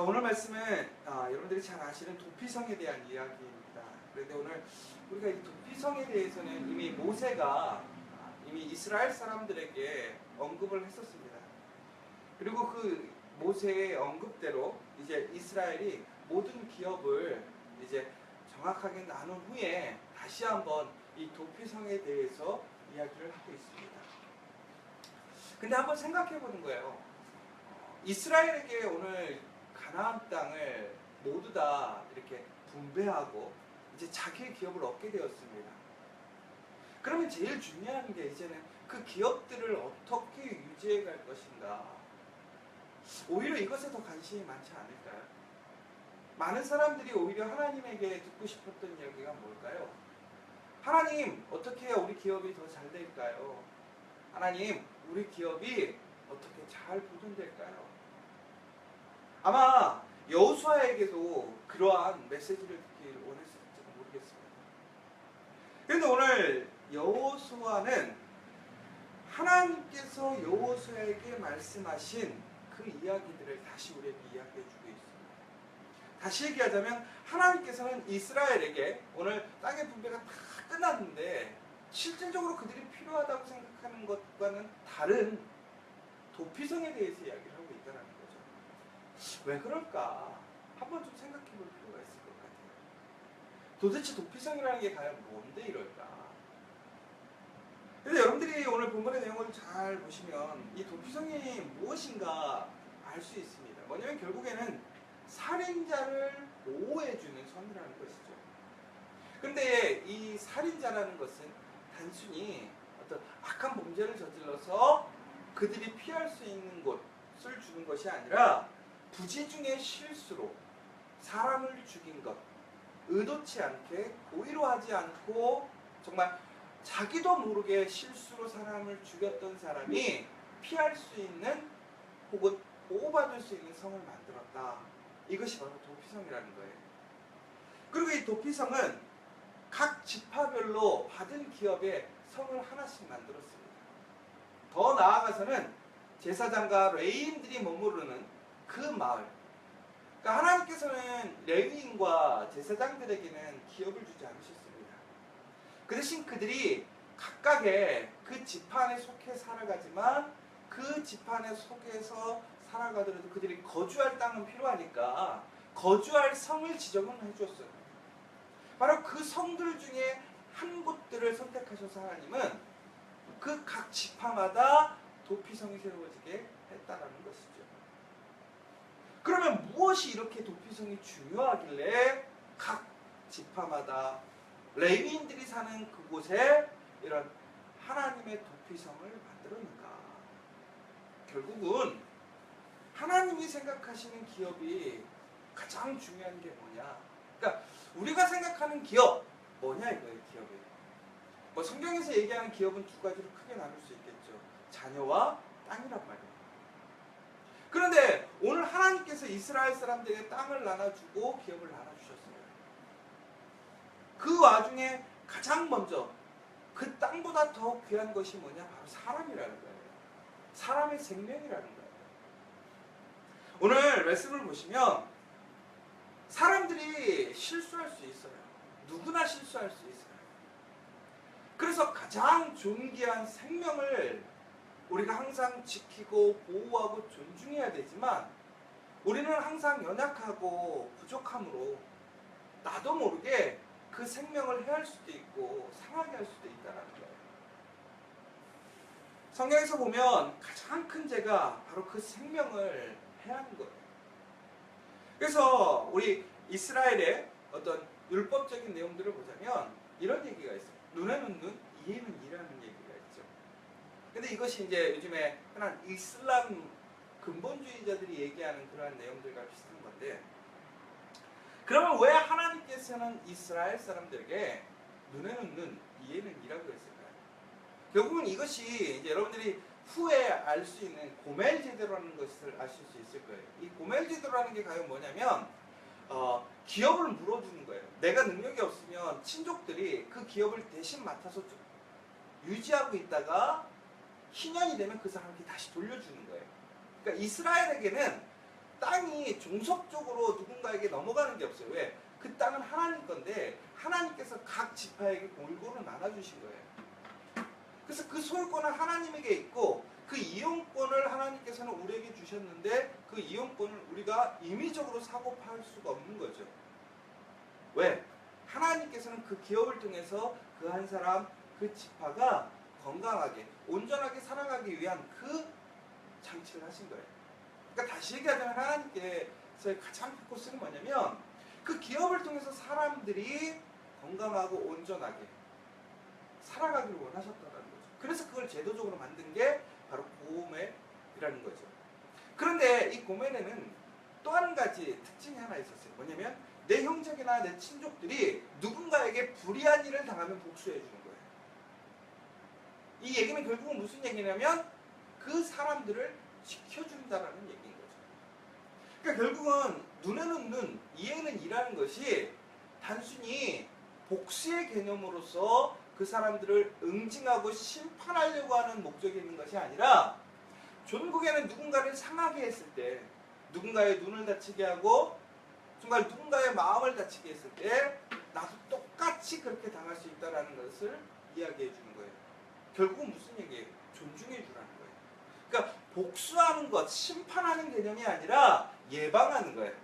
오늘 말씀은 여러분들이 잘 아시는 도피성에 대한 이야기입니다. 그런데 오늘 우리가 이 도피성에 대해서는 이미 모세가 이미 이스라엘 사람들에게 언급을 했었습니다. 그리고 그 모세의 언급대로 이제 이스라엘이 모든 기업을 이제 정확하게 나눈 후에 다시 한번 이 도피성에 대해서 이야기를 하고 있습니다. 근데 한번 생각해 보는 거예요. 이스라엘에게 오늘 가나안 땅을 모두 다 이렇게 분배하고 이제 자기의 기업을 얻게 되었습니다. 그러면 제일 중요한 게 이제는 그 기업들을 어떻게 유지해 갈 것인가. 오히려 이것에 더 관심이 많지 않을까요? 많은 사람들이 오히려 하나님에게 듣고 싶었던 이야기가 뭘까요? 하나님, 어떻게 해야 우리 기업이 더 잘 될까요? 하나님, 우리 기업이 어떻게 잘 보존될까요? 아마 여호수아에게도 그러한 메시지를 듣기를 원했을지도 모르겠습니다. 그런데 오늘 여호수아는 하나님께서 여호수아에게 말씀하신 그 이야기들을 다시 우리에게 이야기해 주고 있습니다. 다시 얘기하자면 하나님께서는 이스라엘에게 오늘 땅의 분배가 다 끝났는데 실질적으로 그들이 필요하다고 생각하는 것과는 다른 도피성에 대해서 이야기를 하고 있다는 거죠. 왜 그럴까? 한번 좀 생각해 볼 필요가 있을 것 같아요. 도대체 도피성이라는 게 과연 뭔데 이럴까? 그래서 여러분들이 오늘 본문의 내용을 잘 보시면 이 도피성이 무엇인가 알 수 있습니다. 뭐냐면 결국에는 살인자를 보호해주는 성이라는 것이죠. 근데 이 살인자라는 것은 단순히 어떤 악한 범죄를 저질러서 그들이 피할 수 있는 곳을 주는 것이 아니라 부지 중의 실수로 사람을 죽인 것, 의도치 않게 고의로 하지 않고 정말 자기도 모르게 실수로 사람을 죽였던 사람이 피할 수 있는 혹은 보호받을 수 있는 성을 만들었다. 이것이 바로 도피성이라는 거예요. 그리고 이 도피성은 각 지파별로 받은 기업의 성을 하나씩 만들었습니다. 더 나아가서는 제사장과 레위인들이 머무르는 그 마을, 그러니까 하나님께서는 레위인과 제사장들에게는 기업을 주지 않으셨습니다. 그 대신 그들이 각각의 그 지파 안에 속해 살아가지만 그 지파 안에 속해서 살아가더라도 그들이 거주할 땅은 필요하니까 거주할 성을 지정을 해주었어요. 바로 그 성들 중에 한 곳들을 선택하셔서 하나님은 그 각 지파마다 도피성이 세워지게 했다라는 것이죠. 그러면 무엇이 이렇게 도피성이 중요하길래 각 지파마다 레위인들이 사는 그곳에 이런 하나님의 도피성을 만들었는가? 결국은 하나님이 생각하시는 기업이 가장 중요한 게 뭐냐? 그러니까 우리가 생각하는 기업 뭐냐 이거예요. 기업이 뭐 성경에서 얘기하는 기업은 두 가지로 크게 나눌 수 있겠죠. 자녀와 땅이란 말이에요. 그런데 오늘 하나님께서 이스라엘 사람들에게 땅을 나눠주고 기업을 나눠주셨어요. 그 와중에 가장 먼저 그 땅보다 더 귀한 것이 뭐냐? 바로 사람이라는 거예요. 사람의 생명이라는 거예요. 오늘 말씀을 보시면 사람들이 실수할 수 있어요. 누구나 실수할 수 있어요. 그래서 가장 존귀한 생명을 우리가 항상 지키고 보호하고 존중해야 되지만 우리는 항상 연약하고 부족함으로 나도 모르게 그 생명을 해할 수도 있고 상하게 할 수도 있다는 거예요. 성경에서 보면 가장 큰 죄가 바로 그 생명을 해하는 거예요. 그래서 우리 이스라엘의 어떤 율법적인 내용들을 보자면 이런 얘기가 있어요. 눈에는 눈, 이에는 이라는 얘기가 있죠. 근데 이것이 이제 요즘에 흔한 이슬람 근본주의자들이 얘기하는 그러한 내용들과 비슷한 건데, 그러면 왜 하나님께서는 이스라엘 사람들에게 눈에는 눈, 이에는 이라고 했을까요? 결국은 이것이 이제 여러분들이 후에 알 수 있는 고멜 제도라는 것을 아실 수 있을 거예요. 이 고멜 제도라는 게 과연 뭐냐면 기업을 물어주는 거예요. 내가 능력이 없으면 친족들이 그 기업을 대신 맡아서 유지하고 있다가 희년이 되면 그 사람에게 다시 돌려주는 거예요. 그러니까 이스라엘에게는 땅이 종속적으로 누군가에게 넘어가는 게 없어요. 왜? 그 땅은 하나님 건데 하나님께서 각 지파에게 골고루 나눠주신 거예요. 그래서 그 소유권은 하나님에게 있고 그 이용권을 하나님께서는 우리에게 주셨는데 그 이용권을 우리가 임의적으로 사고 팔 수가 없는 거죠. 왜? 하나님께서는 그 기업을 통해서 그 한 사람, 그 지파가 건강하게, 온전하게 살아가기 위한 그 장치를 하신 거예요. 그러니까 다시 얘기하자면 하나님께서의 가장 큰 코스는 뭐냐면 그 기업을 통해서 사람들이 건강하고 온전하게 살아가기를 원하셨다는 거죠. 그래서 그걸 제도적으로 만든 게 바로 고멜이라는 거죠. 그런데 이 고멜에는 또 한 가지 특징이 하나 있었어요. 뭐냐면 내 형제나 내 친족들이 누군가에게 불의한 일을 당하면 복수해 주는 거예요. 이 얘기는 결국은 무슨 얘기냐면 그 사람들을 지켜준다라는 얘기인 거죠. 그러니까 결국은 눈에는 눈, 이에는 이라는 것이 단순히 복수의 개념으로서 그 사람들을 응징하고 심판하려고 하는 목적이 있는 것이 아니라 종국에는 누군가를 상하게 했을 때 누군가의 눈을 다치게 하고 정말 누군가의 마음을 다치게 했을 때 나도 똑같이 그렇게 당할 수 있다는 것을 이야기해 주는 거예요. 결국은 무슨 얘기예요? 존중해 주라는 거예요. 그러니까 복수하는 것, 심판하는 개념이 아니라 예방하는 거예요.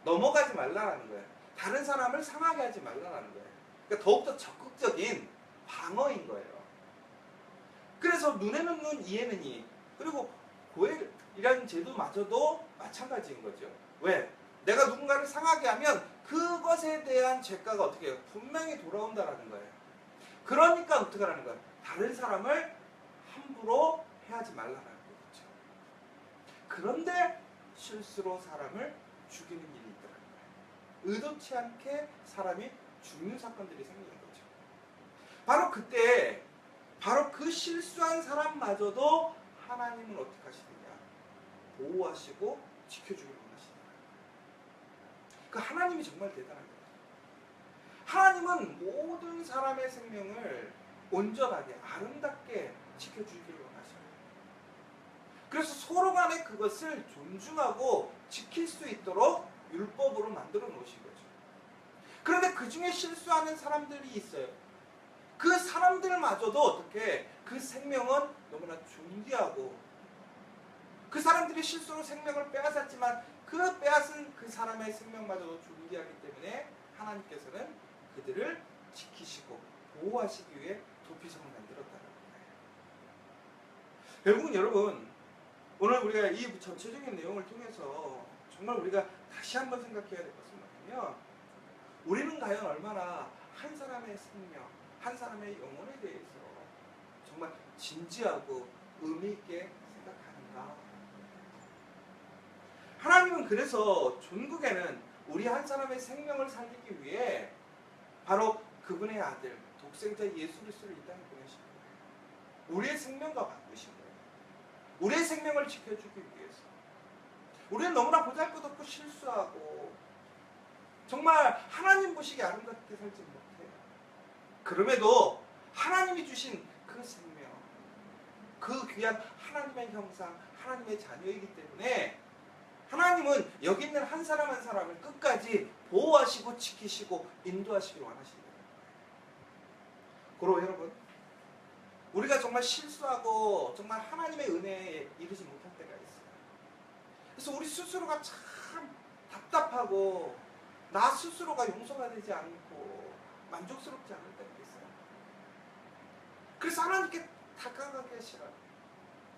넘어가지 말라는 거예요. 다른 사람을 상하게 하지 말라는 거예요. 그러니까 더욱더 적극적인 방어인 거예요. 그래서 눈에는 눈, 이에는 이. 그리고 고엘이라는 제도마저도 마찬가지인 거죠. 왜? 내가 누군가를 상하게 하면 그것에 대한 죄가가 어떻게 해요? 분명히 돌아온다라는 거예요. 그러니까 어떻게 하라는 거예요? 다른 사람을 함부로 해하지 말라는 거죠. 그런데 실수로 사람을 죽이는 일이 있더라는 거예요. 의도치 않게 사람이 죽는 사건들이 생기는 거죠. 바로 그때 바로 그 실수한 사람마저도 하나님은 어떻게 하시느냐? 보호하시고 지켜주기를 원하시는 거예요. 그 하나님이 정말 대단한 거예요. 하나님은 모든 사람의 생명을 온전하게 아름답게 지켜주기를 원하셔요. 그래서 서로 간에 그것을 존중하고 지킬 수 있도록 율법으로 만들어 놓으신 거죠. 그런데 그 중에 실수하는 사람들이 있어요. 그 사람들마저도 어떻게 그 생명은 너무나 존귀하고 그 사람들이 실수로 생명을 빼앗았지만 그 빼앗은 그 사람의 생명마저도 존귀하기 때문에 하나님께서는 그들을 지키시고 보호하시기 위해 도피성을 만들었다는 거예요. 결국은 여러분 오늘 우리가 이 전체적인 내용을 통해서 정말 우리가 다시 한번 생각해야 될 것은 뭐냐면 우리는 과연 얼마나 한 사람의 생명, 한 사람의 영혼에 대해서 정말 진지하고 의미 있게 생각하는가. 하나님은 그래서 종국에는 우리 한 사람의 생명을 살리기 위해 바로 그분의 아들 독생자 예수 그리스도를 이 땅에 보내신 거예요. 우리의 생명과 바꾸신 거예요. 우리의 생명을 지켜주기 위해서. 우리는 너무나 보잘것없고 실수하고 정말 하나님 보시기에 아름답게 살지 못해요. 그럼에도 하나님이 주신 그 생명, 그 귀한 하나님의 형상, 하나님의 자녀이기 때문에 하나님은 여기 있는 한 사람 한 사람을 끝까지 보호하시고 지키시고 인도하시길 원하십니다. 그리고 여러분, 우리가 정말 실수하고 정말 하나님의 은혜에 이르지 못할 때가 있어요. 그래서 우리 스스로가 참 답답하고 나 스스로가 용서가 되지 않고 만족스럽지 않을 때가 있어요. 그래서 하나님께 다가가기 싫어요.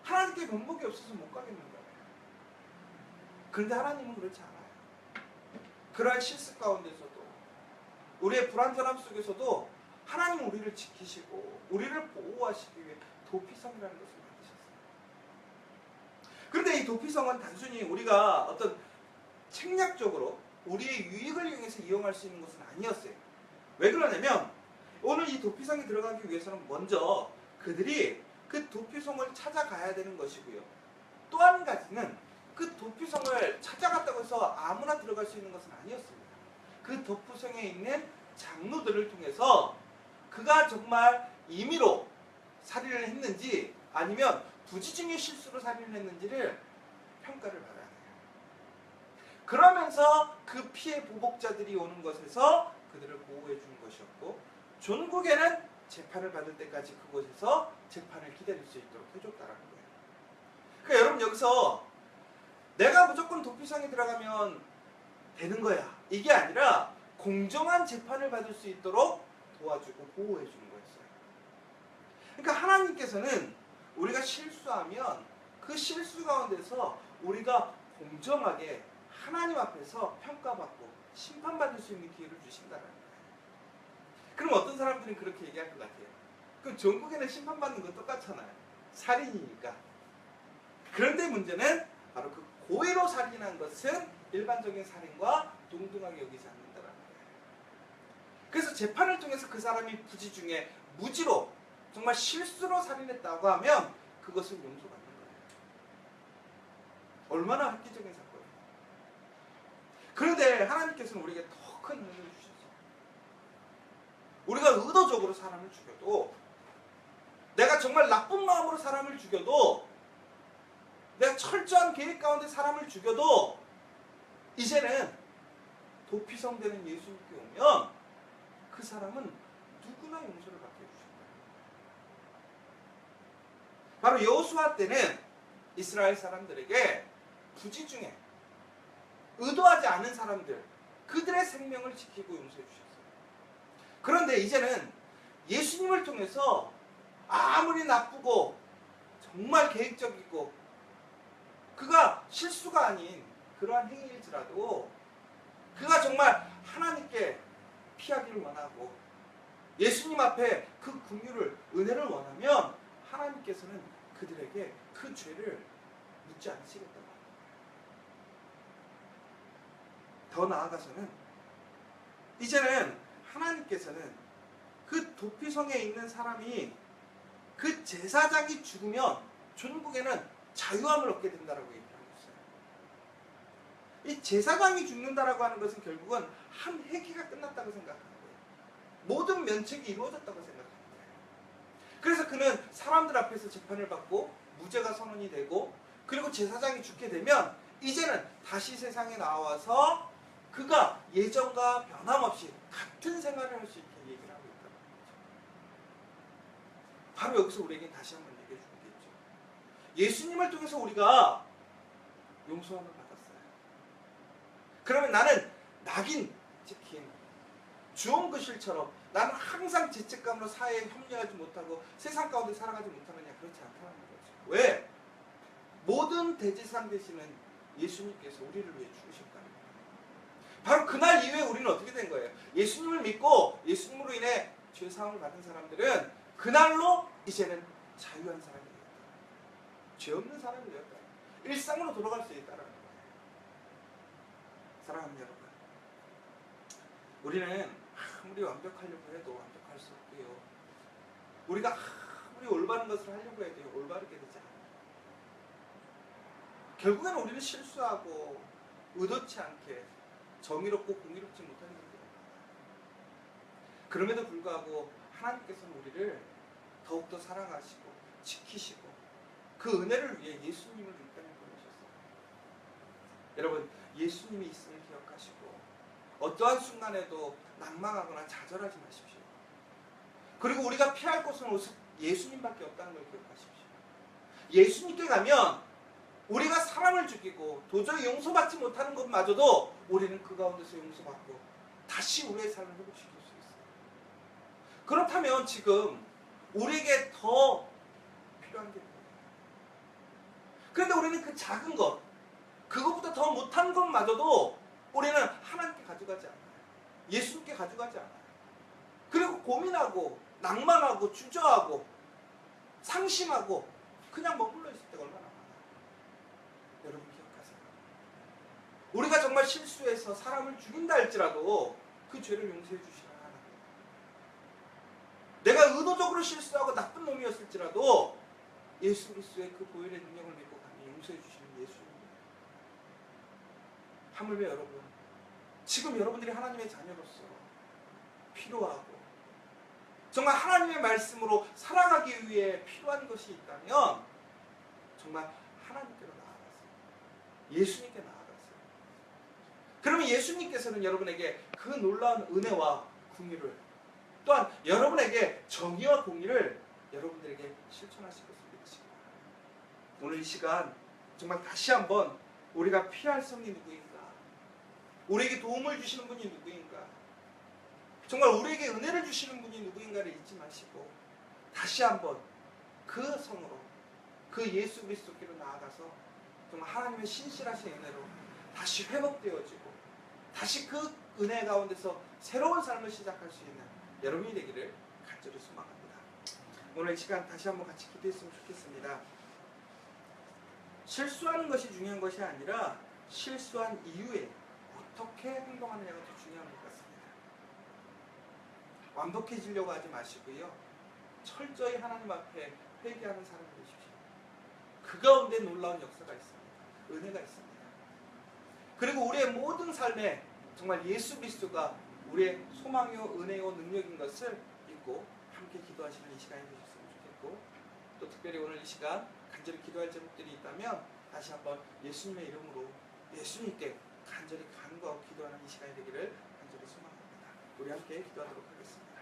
하나님께 면목이 없어서 못 가겠는 거예요. 그런데 하나님은 그렇지 않아요. 그러한 실습 가운데서도 우리의 불완전함 속에서도 하나님은 우리를 지키시고 우리를 보호하시기 위해 도피성이라는 것을 만드셨어요. 그런데 이 도피성은 단순히 우리가 어떤 책략적으로 우리의 유익을 이용해서 이용할 수 있는 것은 아니었어요. 왜 그러냐면 오늘 이 도피성에 들어가기 위해서는 먼저 그들이 그 도피성을 찾아가야 되는 것이고요. 또 한 가지는 그 도피성을 찾아갔다고 해서 아무나 들어갈 수 있는 것은 아니었습니다. 그 도피성에 있는 장로들을 통해서 그가 정말 임의로 살인을 했는지 아니면 부지중의 실수로 살인을 했는지를 평가를 받아야 해요. 그러면서 그 피해 보복자들이 오는 것에서 그들을 보호해 주는 것이었고, 존국에는 재판을 받을 때까지 그곳에서 재판을 기다릴 수 있도록 해줬다라는 거예요. 그러니까 여러분, 여기서 내가 무조건 도피성에 들어가면 되는 거야, 이게 아니라 공정한 재판을 받을 수 있도록 도와주고 보호해 주는 거였어요. 그러니까 하나님께서는 우리가 실수하면 그 실수 가운데서 우리가 공정하게 하나님 앞에서 평가받고 심판받을 수 있는 기회를 주신다는 거예요. 그럼 어떤 사람들은 그렇게 얘기할 것 같아요. 그럼 전국에는 심판받는 건 똑같잖아요. 살인이니까. 그런데 문제는 바로 그 고의로 살인한 것은 일반적인 살인과 동등하게 여기지 않는다는 거예요. 그래서 재판을 통해서 그 사람이 부지 중에 무지로 정말 실수로 살인했다고 하면 그것을 용서받는 거예요. 얼마나 획기적인 사건이에요. 그런데 하나님께서는 우리에게 더 큰 은혜를 주셨어요. 우리가 의도적으로 사람을 죽여도, 내가 정말 나쁜 마음으로 사람을 죽여도, 내가 철저한 계획 가운데 사람을 죽여도 이제는 도피성되는 예수님께 오면 그 사람은 누구나 용서를 받게 해주신다. 바로 여호수아 때는 이스라엘 사람들에게 부지 중에 의도하지 않은 사람들, 그들의 생명을 지키고 용서해 주셨어요. 그런데 이제는 예수님을 통해서 아무리 나쁘고 정말 계획적이고 그가 실수가 아닌 그러한 행위일지라도 그가 정말 하나님께 피하기를 원하고 예수님 앞에 그 긍휼을, 은혜를 원하면 하나님께서는 그들에게 그 죄를 묻지 않으시겠다고 합니다. 더 나아가서는 이제는 하나님께서는 그 도피성에 있는 사람이, 그 제사장이 죽으면 존국에는 자유함을 얻게 된다라고 얘기하고 있어요. 이 제사장이 죽는다라고 하는 것은 결국은 한 회기가 끝났다고 생각하는 거예요. 모든 면책이 이루어졌다고 생각하는 거예요. 그래서 그는 사람들 앞에서 재판을 받고 무죄가 선언이 되고, 그리고 제사장이 죽게 되면 이제는 다시 세상에 나와서 그가 예전과 변함없이 같은 생활을 할 수 있게 얘기를 하고 있다는 거죠. 바로 여기서 우리에게 다시 한번 얘기해 주겠죠. 예수님을 통해서 우리가 용서함을 받았어요. 그러면 나는 낙인 찍힌 주홍 글씨처럼 나는 항상 죄책감으로 사회에 협력하지 못하고 세상 가운데 살아가지 못하느냐, 그렇지 않다는 거죠. 왜? 모든 대제사장 되시는 예수님께서 우리를 위해 죽으셨다는 거예요. 바로 그날 이후에 우리는 어떻게 된 거예요? 예수님을 믿고 예수님으로 인해 죄사함을 받은 사람들은 그날로 이제는 자유한 사람이 되었다. 죄 없는 사람이 되었다. 일상으로 돌아갈 수 있다는 거예요. 사랑하는 여러분, 우리는 아무리 완벽하려고 해도 완벽할 수 없고요. 우리가 아무리 올바른 것을 하려고 해도 올바르게 되지 않아요. 결국에는 우리는 실수하고 의도치 않게 정의롭고 공의롭지 못한 일들이 많아요. 그럼에도 불구하고 하나님께서는 우리를 더욱더 사랑하시고 지키시고 그 은혜를 위해 예수님을 이 땅에 보내셨어요. 여러분, 예수님이 있음을 기억하시고 어떠한 순간에도 낭망하거나 좌절하지 마십시오. 그리고 우리가 피할 곳은 오직 예수님밖에 없다는 걸 기억하십시오. 예수님께 가면 우리가 사람을 죽이고 도저히 용서받지 못하는 것마저도 우리는 그 가운데서 용서받고 다시 우리의 삶을 회복시킬 수 있어요. 그렇다면 지금 우리에게 더 필요한 게 뭐예요? 그런데 우리는 그 작은 것, 그것보다 더 못한 것마저도 우리는 하나님께 가져가지 않아요. 예수님께 가져가지 않아요. 그리고 고민하고 낭만하고 주저하고 상심하고 그냥 머물러 있을 때가 얼마나 많아요. 여러분 기억하세요. 우리가 정말 실수해서 사람을 죽인다 할지라도 그 죄를 용서해 주시는 하나님. 내가 의도적으로 실수하고 나쁜 놈이었을지라도 예수 그리스도의 그 보혈의 능력을 믿고 가면 용서해 주시는 예수님. 하물며 여러분, 지금 여러분들이 하나님의 자녀로서 필요하고 정말 하나님의 말씀으로 살아가기 위해 필요한 것이 있다면 정말 하나님께로 나아가세요. 예수님께 나아가세요. 그러면 예수님께서는 여러분에게 그 놀라운 은혜와 긍휼을, 또한 여러분에게 정의와 공의를 여러분들에게 실천하실 것을 믿으십니다. 오늘 이 시간 정말 다시 한번 우리가 피할 성이 누구인가, 우리에게 도움을 주시는 분이 누구인가, 정말 우리에게 은혜를 주시는 분이 누구인가를 잊지 마시고 다시 한번 그 성으로, 그 예수 그리스도께로 나아가서 정말 하나님의 신실하신 은혜로 다시 회복되어지고 다시 그 은혜 가운데서 새로운 삶을 시작할 수 있는 여러분이 되기를 간절히 소망합니다. 오늘 이 시간 다시 한번 같이 기도했으면 좋겠습니다. 실수하는 것이 중요한 것이 아니라 실수한 이후에 어떻게 행동하느냐가 더 중요한 것 같습니다. 완벽해지려고 하지 마시고요, 철저히 하나님 앞에 회개하는 사람이 되십시오. 그 가운데 놀라운 역사가 있습니다. 은혜가 있습니다. 그리고 우리의 모든 삶에 정말 예수 그리스도가 우리의 소망이요 은혜요 능력인 것을 믿고 함께 기도하시는 이 시간이 되셨으면 좋겠고, 또 특별히 오늘 이 시간 간절히 기도할 제목들이 있다면 다시 한번 예수님의 이름으로 예수님께 간절히 간구하고 기도하는 이 시간이 되기를 간절히 소망합니다. 우리 함께 기도하도록 하겠습니다.